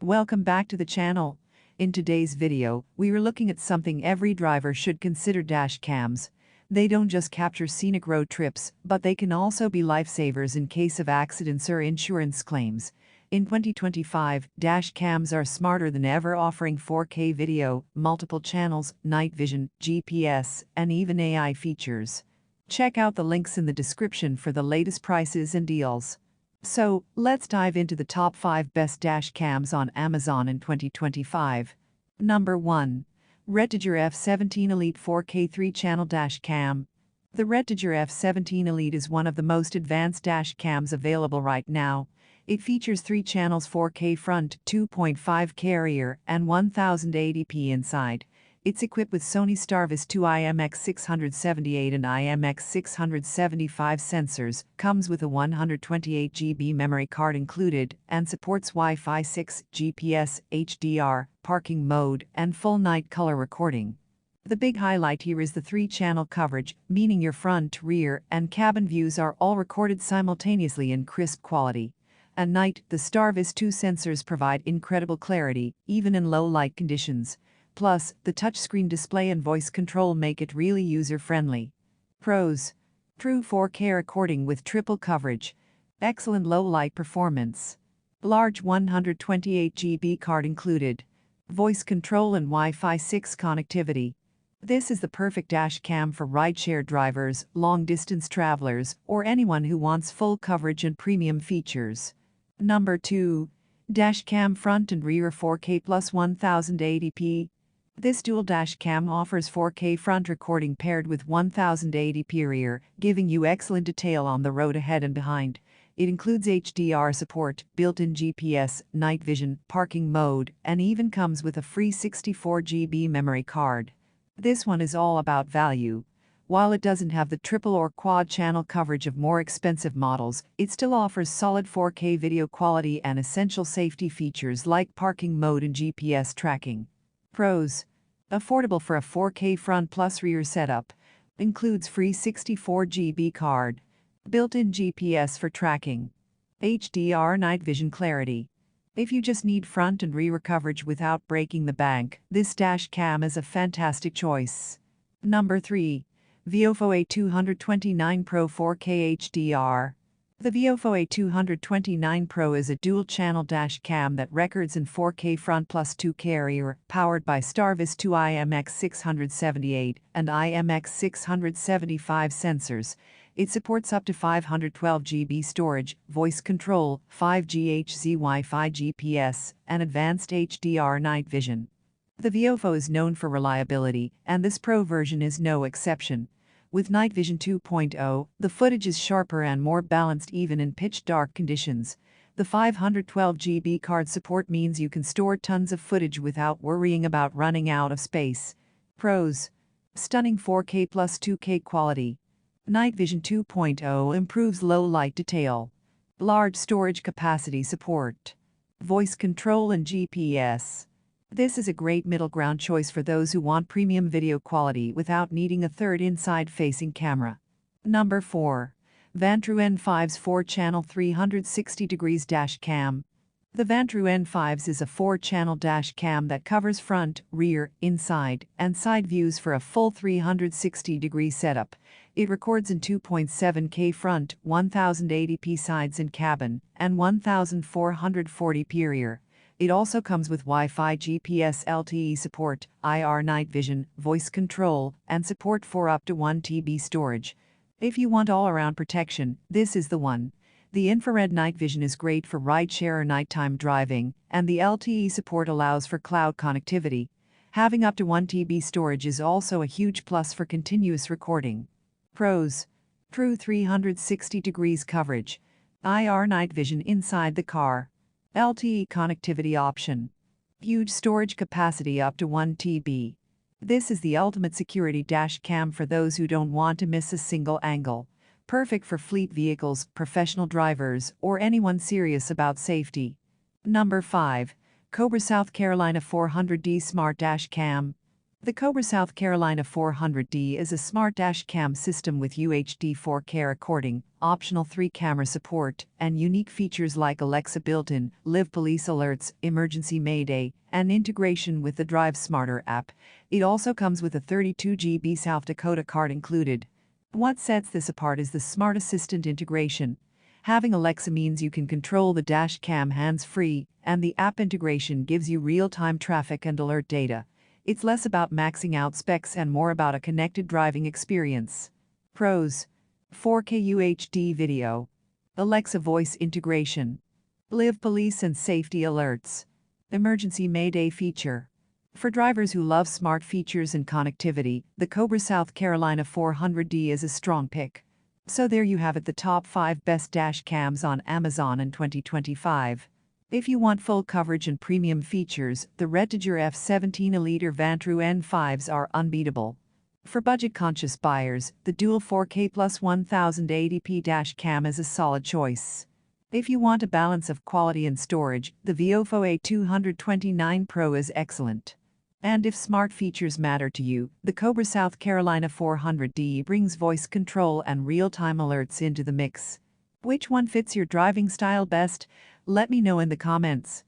Welcome back to the channel. In today's video, we are looking at something every driver should consider: dash cams. They don't just capture scenic road trips, but they can also be lifesavers in case of accidents or insurance claims. In 2025, dash cams are smarter than ever, offering 4K video, multiple channels, night vision, GPS, and even AI features. Check out the links in the description for the latest prices and deals. So, let's dive into the top 5 best dash cams on Amazon in 2025. Number 1. REDTIGER F17 Elite 4K 3-channel dash cam. The REDTIGER F17 Elite is one of the most advanced dash cams available right now. It features 3 channels, 4K front, 2.5K rear, and 1080p inside. It's equipped with Sony Starvis 2 IMX678 and IMX675 sensors, comes with a 128GB memory card included, and supports Wi-Fi 6, GPS, HDR, parking mode, and full night color recording. The big highlight here is the 3-channel coverage, meaning your front, rear, and cabin views are all recorded simultaneously in crisp quality. At night, the Starvis 2 sensors provide incredible clarity, even in low light conditions. Plus, the touchscreen display and voice control make it really user-friendly. Pros: true 4K recording with triple coverage, excellent low-light performance, large 128GB card included, voice control and Wi-Fi 6 connectivity. This is the perfect dash cam for rideshare drivers, long-distance travelers, or anyone who wants full coverage and premium features. Number 2. Dash cam front and rear 4K plus 1080p. This dual dash cam offers 4K front recording paired with 1080p rear, giving you excellent detail on the road ahead and behind. It includes HDR support, built-in GPS, night vision, parking mode, and even comes with a free 64GB memory card. This one is all about value. While it doesn't have the triple or quad channel coverage of more expensive models, it still offers solid 4K video quality and essential safety features like parking mode and GPS tracking. Pros: affordable for a 4K front plus rear setup. Includes free 64GB card. Built-in GPS for tracking. HDR night vision clarity. If you just need front and rear coverage without breaking the bank, this dash cam is a fantastic choice. Number 3. VIOFO A229 Pro 4K HDR. The VIOFO A229 Pro is a dual-channel dash cam that records in 4K front plus 2K rear, powered by Starvis 2 IMX678 and IMX675 sensors. It supports up to 512GB storage, voice control, 5G HZ Wi-Fi GPS, and advanced HDR night vision. The VIOFO is known for reliability, and this Pro version is no exception. With Night Vision 2.0, the footage is sharper and more balanced even in pitch-dark conditions. The 512GB card support means you can store tons of footage without worrying about running out of space. Pros: stunning 4K plus 2K quality. Night Vision 2.0 improves low-light detail. Large storage capacity support. Voice control and GPS. This is a great middle ground choice for those who want premium video quality without needing a third inside-facing camera. Number 4. Vantrue N5's 4-channel 360 degrees dash cam. The Vantrue N5s is a 4-channel dash cam that covers front, rear, inside, and side views for a full 360-degree setup. It records in 2.7K front, 1080p sides and cabin, and 1440p rear. It also comes with Wi-Fi GPS LTE support, IR night vision, voice control, and support for up to 1 TB storage. If you want all-around protection, this is the one. The infrared night vision is great for rideshare or nighttime driving, and the LTE support allows for cloud connectivity. Having up to 1 TB storage is also a huge plus for continuous recording. Pros: true 360 degrees coverage. IR night vision inside the car. LTE connectivity option. Huge storage capacity up to 1 TB. This is the ultimate security dash cam for those who don't want to miss a single angle. Perfect for fleet vehicles, professional drivers, or anyone serious about safety. Number 5. Cobra South Carolina 400D Smart Dash Cam. The Cobra South Carolina 400D is a smart dash cam system with UHD 4K recording, optional 3-camera support, and unique features like Alexa built-in, live police alerts, emergency mayday, and integration with the Drive Smarter app. It also comes with a 32 GB South Dakota card included. What sets this apart is the Smart Assistant integration. Having Alexa means you can control the dash cam hands-free, and the app integration gives you real-time traffic and alert data. It's less about maxing out specs and more about a connected driving experience. Pros: 4K UHD video, Alexa voice integration, live police and safety alerts, emergency mayday feature. For drivers who love smart features and connectivity, the Cobra South Carolina 400D is a strong pick. So there you have it, the top 5 best dash cams on Amazon in 2025. If you want full coverage and premium features, the REDTIGER F17 Elite or Vantrue N5s are unbeatable. For budget-conscious buyers, the dual 4K plus 1080p dash cam is a solid choice. If you want a balance of quality and storage, the VIOFO A229 Pro is excellent. And if smart features matter to you, the Cobra South Carolina 400D brings voice control and real-time alerts into the mix. Which one fits your driving style best? Let me know in the comments.